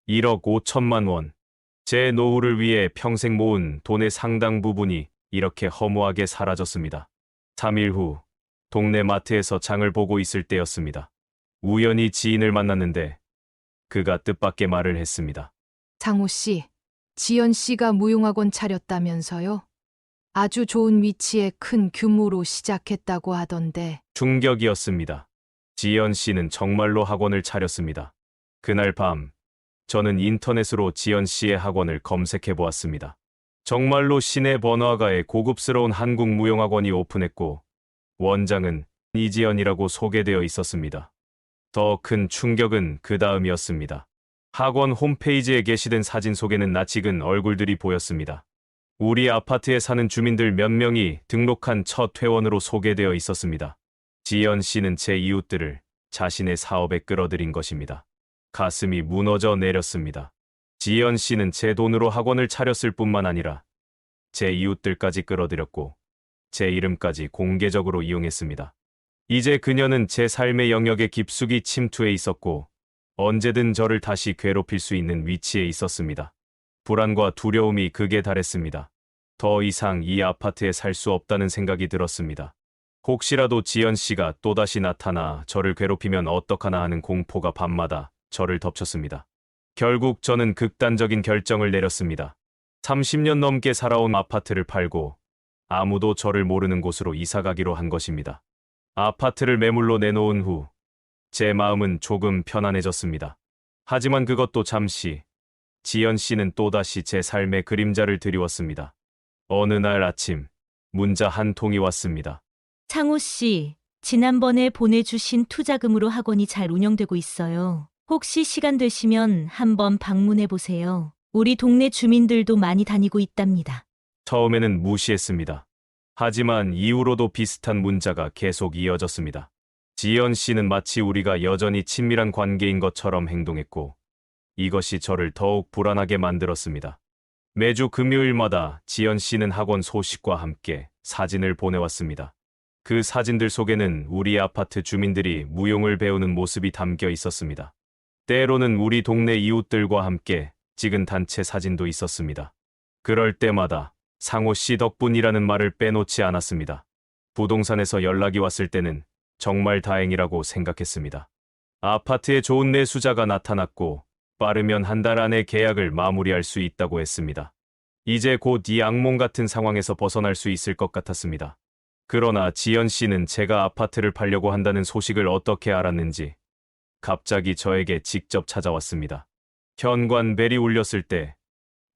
[SPEAKER 1] 1억 5천만 원. 제 노후를 위해 평생 모은 돈의 상당 부분이 이렇게 허무하게 사라졌습니다. 3일 후 동네 마트에서 장을 보고 있을 때였습니다. 우연히 지인을 만났는데 그가 뜻밖의 말을 했습니다.
[SPEAKER 5] 장호 씨, 지연 씨가 무용학원 차렸다면서요? 아주 좋은 위치에 큰 규모로 시작했다고 하던데.
[SPEAKER 1] 충격이었습니다. 지연 씨는 정말로 학원을 차렸습니다. 그날 밤 저는 인터넷으로 지연 씨의 학원을 검색해 보았습니다. 정말로 시내 번화가에 고급스러운 한국 무용학원이 오픈했고 원장은 이지연이라고 소개되어 있었습니다. 더 큰 충격은 그 다음이었습니다. 학원 홈페이지에 게시된 사진 속에는 낯익은 얼굴들이 보였습니다. 우리 아파트에 사는 주민들 몇 명이 등록한 첫 회원으로 소개되어 있었습니다. 지연 씨는 제 이웃들을 자신의 사업에 끌어들인 것입니다. 가슴이 무너져 내렸습니다. 지연 씨는 제 돈으로 학원을 차렸을 뿐만 아니라 제 이웃들까지 끌어들였고 제 이름까지 공개적으로 이용했습니다. 이제 그녀는 제 삶의 영역에 깊숙이 침투해 있었고 언제든 저를 다시 괴롭힐 수 있는 위치에 있었습니다. 불안과 두려움이 극에 달했습니다. 더 이상 이 아파트에 살 수 없다는 생각이 들었습니다. 혹시라도 지연 씨가 또다시 나타나 저를 괴롭히면 어떡하나 하는 공포가 밤마다 저를 덮쳤습니다. 결국 저는 극단적인 결정을 내렸습니다. 30년 넘게 살아온 아파트를 팔고 아무도 저를 모르는 곳으로 이사가기로 한 것입니다. 아파트를 매물로 내놓은 후 제 마음은 조금 편안해졌습니다. 하지만 그것도 잠시. 지연 씨는 또다시 제 삶의 그림자를 드리웠습니다. 어느 날 아침 문자 한 통이 왔습니다.
[SPEAKER 3] 창호 씨, 지난번에 보내주신 투자금으로 학원이 잘 운영되고 있어요. 혹시 시간 되시면 한번 방문해 보세요. 우리 동네 주민들도 많이 다니고 있답니다.
[SPEAKER 1] 처음에는 무시했습니다. 하지만 이후로도 비슷한 문자가 계속 이어졌습니다. 지연 씨는 마치 우리가 여전히 친밀한 관계인 것처럼 행동했고, 이것이 저를 더욱 불안하게 만들었습니다. 매주 금요일마다 지연 씨는 학원 소식과 함께 사진을 보내왔습니다. 그 사진들 속에는 우리 아파트 주민들이 무용을 배우는 모습이 담겨 있었습니다. 때로는 우리 동네 이웃들과 함께 찍은 단체 사진도 있었습니다. 그럴 때마다 상호 씨 덕분이라는 말을 빼놓지 않았습니다. 부동산에서 연락이 왔을 때는 정말 다행이라고 생각했습니다. 아파트에 좋은 매수자가 나타났고 빠르면 한 달 안에 계약을 마무리할 수 있다고 했습니다. 이제 곧 이 악몽 같은 상황에서 벗어날 수 있을 것 같았습니다. 그러나 지연 씨는 제가 아파트를 팔려고 한다는 소식을 어떻게 알았는지 갑자기 저에게 직접 찾아왔습니다. 현관벨이 울렸을 때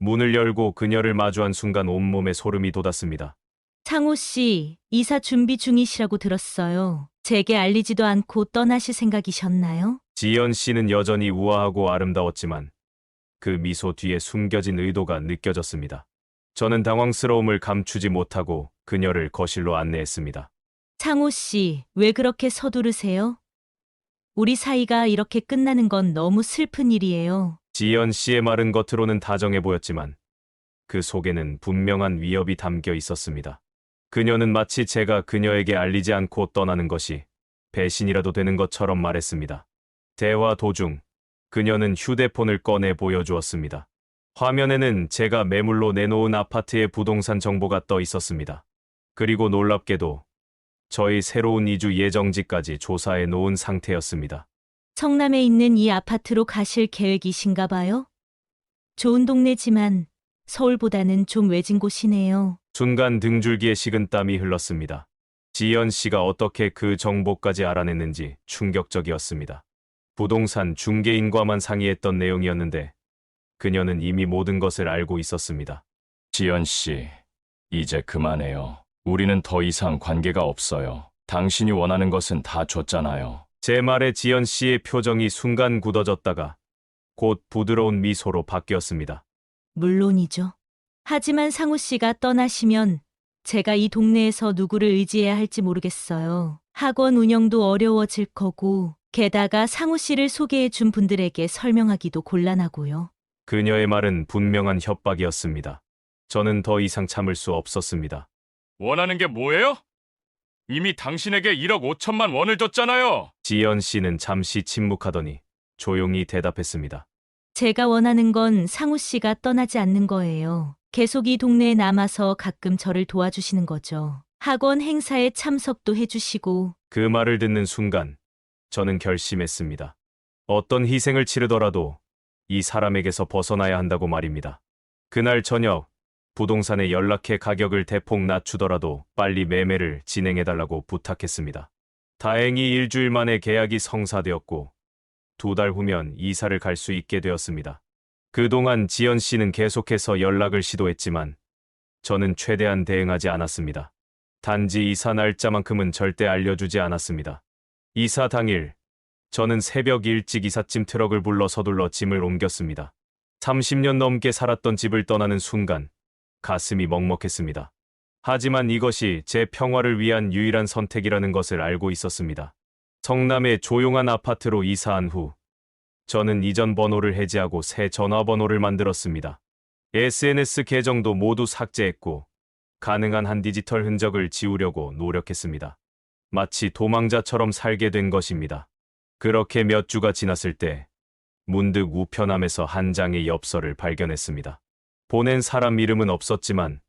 [SPEAKER 1] 문을 열고 그녀를 마주한 순간 온몸에 소름이 돋았습니다.
[SPEAKER 3] 창호 씨, 이사 준비 중이시라고 들었어요. 제게 알리지도 않고 떠나실 생각이셨나요?
[SPEAKER 1] 지연 씨는 여전히 우아하고 아름다웠지만 그 미소 뒤에 숨겨진 의도가 느껴졌습니다. 저는 당황스러움을 감추지 못하고 그녀를 거실로 안내했습니다.
[SPEAKER 3] 창호 씨, 왜 그렇게 서두르세요? 우리 사이가 이렇게 끝나는 건 너무 슬픈 일이에요.
[SPEAKER 1] 지연 씨의 말은 겉으로는 다정해 보였지만 그 속에는 분명한 위협이 담겨 있었습니다. 그녀는 마치 제가 그녀에게 알리지 않고 떠나는 것이 배신이라도 되는 것처럼 말했습니다. 대화 도중 그녀는 휴대폰을 꺼내 보여주었습니다. 화면에는 제가 매물로 내놓은 아파트의 부동산 정보가 떠 있었습니다. 그리고 놀랍게도 저희 새로운 이주 예정지까지 조사해 놓은 상태였습니다.
[SPEAKER 3] 성남에 있는 이 아파트로 가실 계획이신가 봐요? 좋은 동네지만 서울보다는 좀 외진 곳이네요.
[SPEAKER 1] 순간 등줄기에 식은땀이 흘렀습니다. 지연 씨가 어떻게 그 정보까지 알아냈는지 충격적이었습니다. 부동산 중개인과만 상의했던 내용이었는데 그녀는 이미 모든 것을 알고 있었습니다.
[SPEAKER 4] 지연 씨, 이제 그만해요. 우리는 더 이상 관계가 없어요. 당신이 원하는 것은 다 줬잖아요.
[SPEAKER 1] 제 말에 지연 씨의 표정이 순간 굳어졌다가 곧 부드러운 미소로 바뀌었습니다.
[SPEAKER 3] 물론이죠. 하지만 상우 씨가 떠나시면 제가 이 동네에서 누구를 의지해야 할지 모르겠어요. 학원 운영도 어려워질 거고 게다가 상우 씨를 소개해 준 분들에게 설명하기도 곤란하고요.
[SPEAKER 1] 그녀의 말은 분명한 협박이었습니다. 저는 더 이상 참을 수 없었습니다.
[SPEAKER 4] 원하는 게 뭐예요? 이미 당신에게 1억 5천만 원을 줬잖아요.
[SPEAKER 1] 지연 씨는 잠시 침묵하더니 조용히 대답했습니다.
[SPEAKER 3] 제가 원하는 건 상우 씨가 떠나지 않는 거예요. 계속 이 동네에 남아서 가끔 저를 도와주시는 거죠. 학원 행사에 참석도 해주시고.
[SPEAKER 1] 그 말을 듣는 순간 저는 결심했습니다. 어떤 희생을 치르더라도 이 사람에게서 벗어나야 한다고 말입니다. 그날 저녁 부동산에 연락해 가격을 대폭 낮추더라도 빨리 매매를 진행해달라고 부탁했습니다. 다행히 일주일 만에 계약이 성사되었고 2달 후면 이사를 갈 수 있게 되었습니다. 그동안 지연 씨는 계속해서 연락을 시도했지만 저는 최대한 대응하지 않았습니다. 단지 이사 날짜만큼은 절대 알려주지 않았습니다. 이사 당일 저는 새벽 일찍 이삿짐 트럭을 불러 서둘러 짐을 옮겼습니다. 30년 넘게 살았던 집을 떠나는 순간 가슴이 먹먹했습니다. 하지만 이것이 제 평화를 위한 유일한 선택이라는 것을 알고 있었습니다. 성남의 조용한 아파트로 이사한 후 저는 이전 번호를 해지하고 새 전화번호를 만들었습니다. SNS 계정도 모두 삭제했고 가능한 한 디지털 흔적을 지우려고 노력했습니다. 마치 도망자처럼 살게 된 것입니다. 그렇게 몇 주가 지났을 때 문득 우편함에서 한 장의 엽서를 발견했습니다. 보낸 사람 이름은 없었지만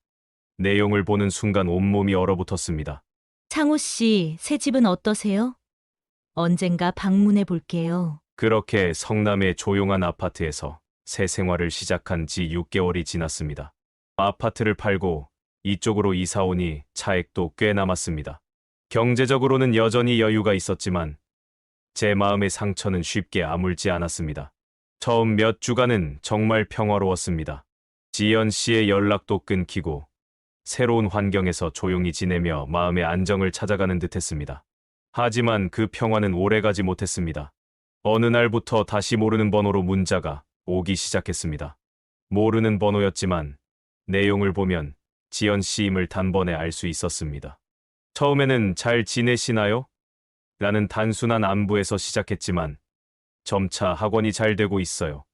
[SPEAKER 1] 내용을 보는 순간 온몸이 얼어붙었습니다.
[SPEAKER 3] 창호 씨, 새 집은 어떠세요? 언젠가 방문해 볼게요.
[SPEAKER 1] 그렇게 성남의 조용한 아파트에서 새 생활을 시작한 지 6개월이 지났습니다. 아파트를 팔고 이쪽으로 이사 오니 차액도 꽤 남았습니다. 경제적으로는 여전히 여유가 있었지만 제 마음의 상처는 쉽게 아물지 않았습니다. 처음 몇 주간은 정말 평화로웠습니다. 지연 씨의 연락도 끊기고 새로운 환경에서 조용히 지내며 마음의 안정을 찾아가는 듯했습니다. 하지만 그 평화는 오래가지 못했습니다. 어느 날부터 다시 모르는 번호로 문자가 오기 시작했습니다. 모르는 번호였지만 내용을 보면 지연 씨임을 단번에 알 수 있었습니다. 처음에는 잘 지내시나요? 라는 단순한 안부에서 시작했지만 점차 학원이 잘 되고 있어요.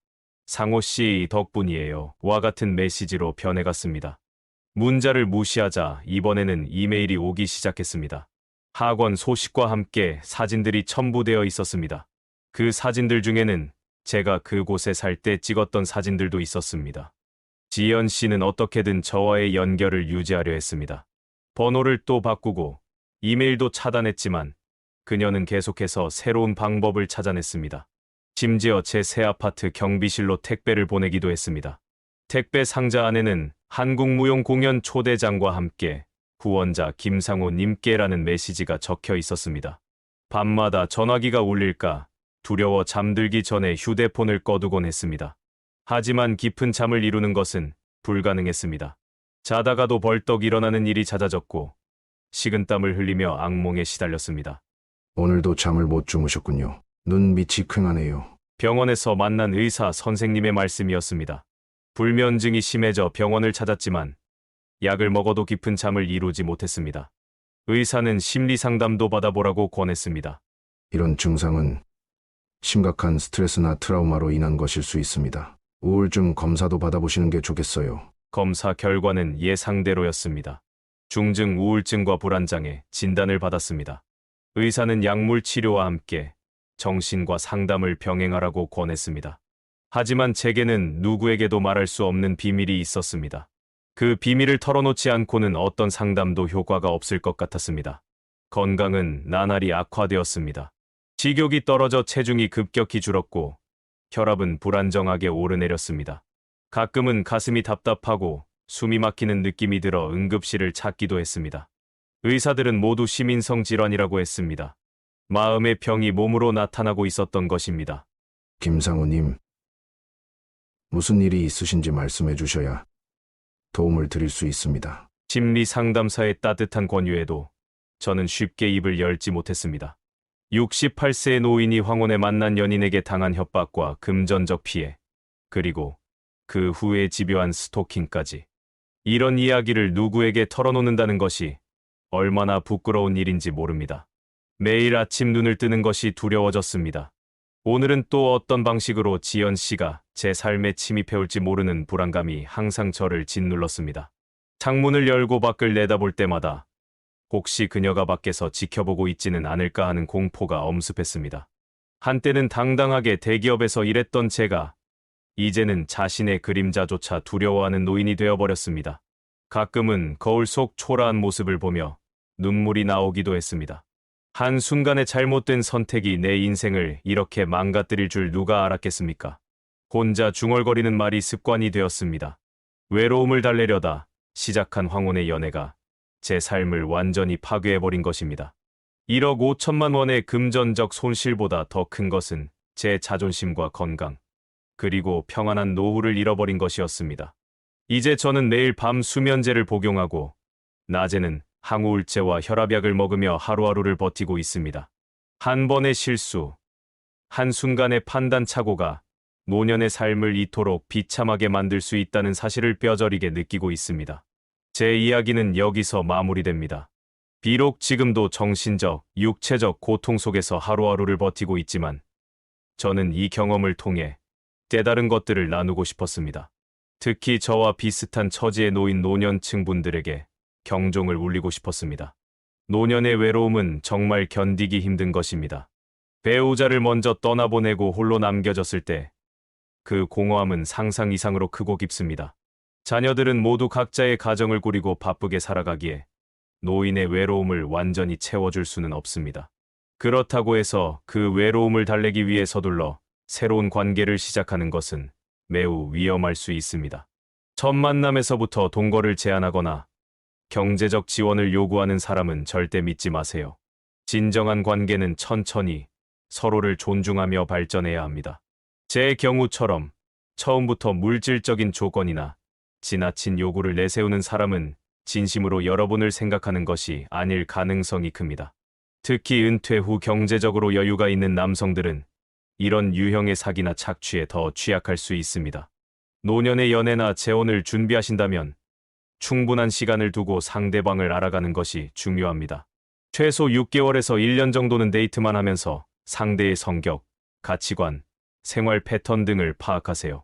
[SPEAKER 1] 상호 씨 덕분이에요. 와 같은 메시지로 변해갔습니다. 문자를 무시하자 이번에는 이메일이 오기 시작했습니다. 학원 소식과 함께 사진들이 첨부되어 있었습니다. 그 사진들 중에는 제가 그곳에 살 때 찍었던 사진들도 있었습니다. 지연 씨는 어떻게든 저와의 연결을 유지하려 했습니다. 번호를 또 바꾸고 이메일도 차단했지만 그녀는 계속해서 새로운 방법을 찾아냈습니다. 심지어 제 새 아파트 경비실로 택배를 보내기도 했습니다. 택배 상자 안에는 한국무용공연 초대장과 함께 후원자 김상호 님께라는 메시지가 적혀 있었습니다. 밤마다 전화기가 울릴까 두려워 잠들기 전에 휴대폰을 꺼두곤 했습니다. 하지만 깊은 잠을 이루는 것은 불가능했습니다. 자다가도 벌떡 일어나는 일이 잦아졌고 식은땀을 흘리며 악몽에 시달렸습니다.
[SPEAKER 2] 오늘도 잠을 못 주무셨군요. 눈 밑이 퀭하네요.
[SPEAKER 1] 병원에서 만난 의사 선생님의 말씀이었습니다. 불면증이 심해져 병원을 찾았지만 약을 먹어도 깊은 잠을 이루지 못했습니다. 의사는 심리 상담도 받아보라고 권했습니다.
[SPEAKER 2] 이런 증상은 심각한 스트레스나 트라우마로 인한 것일 수 있습니다. 우울증 검사도 받아보시는 게 좋겠어요.
[SPEAKER 1] 검사 결과는 예상대로였습니다. 중증 우울증과 불안장애 진단을 받았습니다. 의사는 약물 치료와 함께 정신과 상담을 병행하라고 권했습니다. 하지만 제게는 누구에게도 말할 수 없는 비밀이 있었습니다. 그 비밀을 털어놓지 않고는 어떤 상담도 효과가 없을 것 같았습니다. 건강은 나날이 악화되었습니다. 식욕이 떨어져 체중이 급격히 줄었고 혈압은 불안정하게 오르내렸습니다. 가끔은 가슴이 답답하고 숨이 막히는 느낌이 들어 응급실을 찾기도 했습니다. 의사들은 모두 시민성 질환이라고 했습니다. 마음의 병이 몸으로 나타나고 있었던 것입니다.
[SPEAKER 2] 김상우님, 무슨 일이 있으신지 말씀해 주셔야 도움을 드릴 수 있습니다.
[SPEAKER 1] 심리 상담사의 따뜻한 권유에도 저는 쉽게 입을 열지 못했습니다. 68세의 노인이 황혼에 만난 연인에게 당한 협박과 금전적 피해, 그리고 그 후에 집요한 스토킹까지. 이런 이야기를 누구에게 털어놓는다는 것이 얼마나 부끄러운 일인지 모릅니다. 매일 아침 눈을 뜨는 것이 두려워졌습니다. 오늘은 또 어떤 방식으로 지연 씨가 제 삶에 침입해올지 모르는 불안감이 항상 저를 짓눌렀습니다. 창문을 열고 밖을 내다볼 때마다 혹시 그녀가 밖에서 지켜보고 있지는 않을까 하는 공포가 엄습했습니다. 한때는 당당하게 대기업에서 일했던 제가 이제는 자신의 그림자조차 두려워하는 노인이 되어버렸습니다. 가끔은 거울 속 초라한 모습을 보며 눈물이 나오기도 했습니다. 한순간의 잘못된 선택이 내 인생을 이렇게 망가뜨릴 줄 누가 알았겠습니까? 혼자 중얼거리는 말이 습관이 되었습니다. 외로움을 달래려다 시작한 황혼의 연애가 제 삶을 완전히 파괴해버린 것입니다. 1억 5천만 원의 금전적 손실보다 더 큰 것은 제 자존심과 건강, 그리고 평안한 노후를 잃어버린 것이었습니다. 이제 저는 매일 밤 수면제를 복용하고 낮에는 항우울제와 혈압약을 먹으며 하루하루를 버티고 있습니다. 한 번의 실수, 한순간의 판단착오가 노년의 삶을 이토록 비참하게 만들 수 있다는 사실을 뼈저리게 느끼고 있습니다. 제 이야기는 여기서 마무리됩니다. 비록 지금도 정신적, 육체적 고통 속에서 하루하루를 버티고 있지만 저는 이 경험을 통해 깨달은 것들을 나누고 싶었습니다. 특히 저와 비슷한 처지에 놓인 노년층 분들에게 경종을 울리고 싶었습니다. 노년의 외로움은 정말 견디기 힘든 것입니다. 배우자를 먼저 떠나보내고 홀로 남겨졌을 때 그 공허함은 상상 이상으로 크고 깊습니다. 자녀들은 모두 각자의 가정을 꾸리고 바쁘게 살아가기에 노인의 외로움을 완전히 채워줄 수는 없습니다. 그렇다고 해서 그 외로움을 달래기 위해 서둘러 새로운 관계를 시작하는 것은 매우 위험할 수 있습니다. 첫 만남에서부터 동거를 제안하거나 경제적 지원을 요구하는 사람은 절대 믿지 마세요. 진정한 관계는 천천히 서로를 존중하며 발전해야 합니다. 제 경우처럼 처음부터 물질적인 조건이나 지나친 요구를 내세우는 사람은 진심으로 여러분을 생각하는 것이 아닐 가능성이 큽니다. 특히 은퇴 후 경제적으로 여유가 있는 남성들은 이런 유형의 사기나 착취에 더 취약할 수 있습니다. 노년의 연애나 재혼을 준비하신다면 충분한 시간을 두고 상대방을 알아가는 것이 중요합니다. 최소 6개월에서 1년 정도는 데이트만 하면서 상대의 성격, 가치관, 생활 패턴 등을 파악하세요.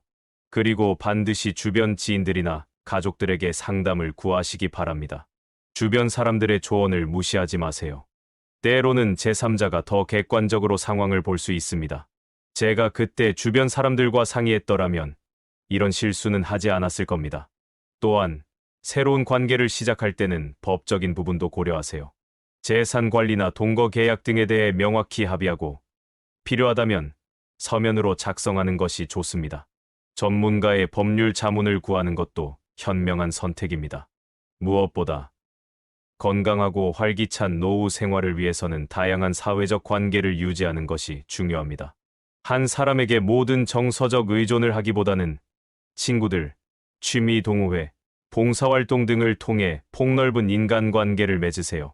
[SPEAKER 1] 그리고 반드시 주변 지인들이나 가족들에게 상담을 구하시기 바랍니다. 주변 사람들의 조언을 무시하지 마세요. 때로는 제3자가 더 객관적으로 상황을 볼 수 있습니다. 제가 그때 주변 사람들과 상의했더라면 이런 실수는 하지 않았을 겁니다. 또한 새로운 관계를 시작할 때는 법적인 부분도 고려하세요. 재산 관리나 동거 계약 등에 대해 명확히 합의하고 필요하다면 서면으로 작성하는 것이 좋습니다. 전문가의 법률 자문을 구하는 것도 현명한 선택입니다. 무엇보다 건강하고 활기찬 노후 생활을 위해서는 다양한 사회적 관계를 유지하는 것이 중요합니다. 한 사람에게 모든 정서적 의존을 하기보다는 친구들, 취미 동호회, 봉사활동 등을 통해 폭넓은 인간관계를 맺으세요.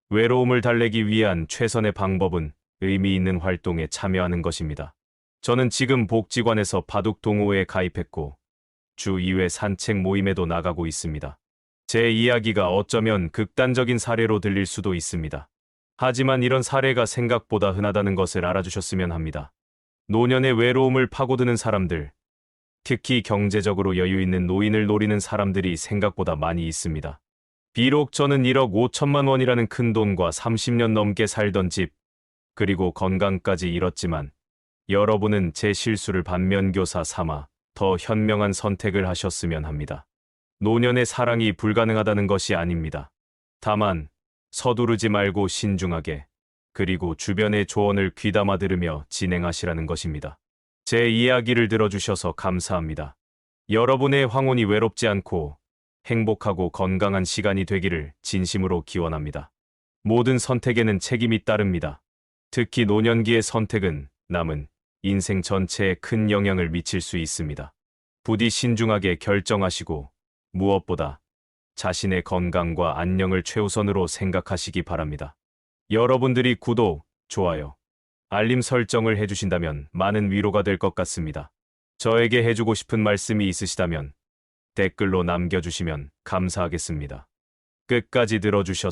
[SPEAKER 1] 외로움을 달래기 위한 최선의 방법은 의미 있는 활동에 참여하는 것입니다. 저는 지금 복지관에서 바둑 동호회에 가입했고 주 2회 산책 모임에도 나가고 있습니다. 제 이야기가 어쩌면 극단적인 사례로 들릴 수도 있습니다. 하지만 이런 사례가 생각보다 흔하다는 것을 알아주셨으면 합니다. 노년의 외로움을 파고드는 사람들, 특히 경제적으로 여유 있는 노인을 노리는 사람들이 생각보다 많이 있습니다. 비록 저는 1억 5천만 원이라는 큰 돈과 30년 넘게 살던 집, 그리고 건강까지 잃었지만 여러분은 제 실수를 반면교사 삼아 더 현명한 선택을 하셨으면 합니다. 노년의 사랑이 불가능하다는 것이 아닙니다. 다만 서두르지 말고 신중하게, 그리고 주변의 조언을 귀담아 들으며 진행하시라는 것입니다. 제 이야기를 들어주셔서 감사합니다. 여러분의 황혼이 외롭지 않고 행복하고 건강한 시간이 되기를 진심으로 기원합니다. 모든 선택에는 책임이 따릅니다. 특히 노년기의 선택은 남은 인생 전체에 큰 영향을 미칠 수 있습니다. 부디 신중하게 결정하시고 무엇보다 자신의 건강과 안녕을 최우선으로 생각하시기 바랍니다. 여러분들이 구독, 좋아요, 알림 설정을 해주신다면 많은 위로가 될 것 같습니다. 저에게 해주고 싶은 말씀이 있으시다면 댓글로 남겨주시면 감사하겠습니다. 끝까지 들어주셔서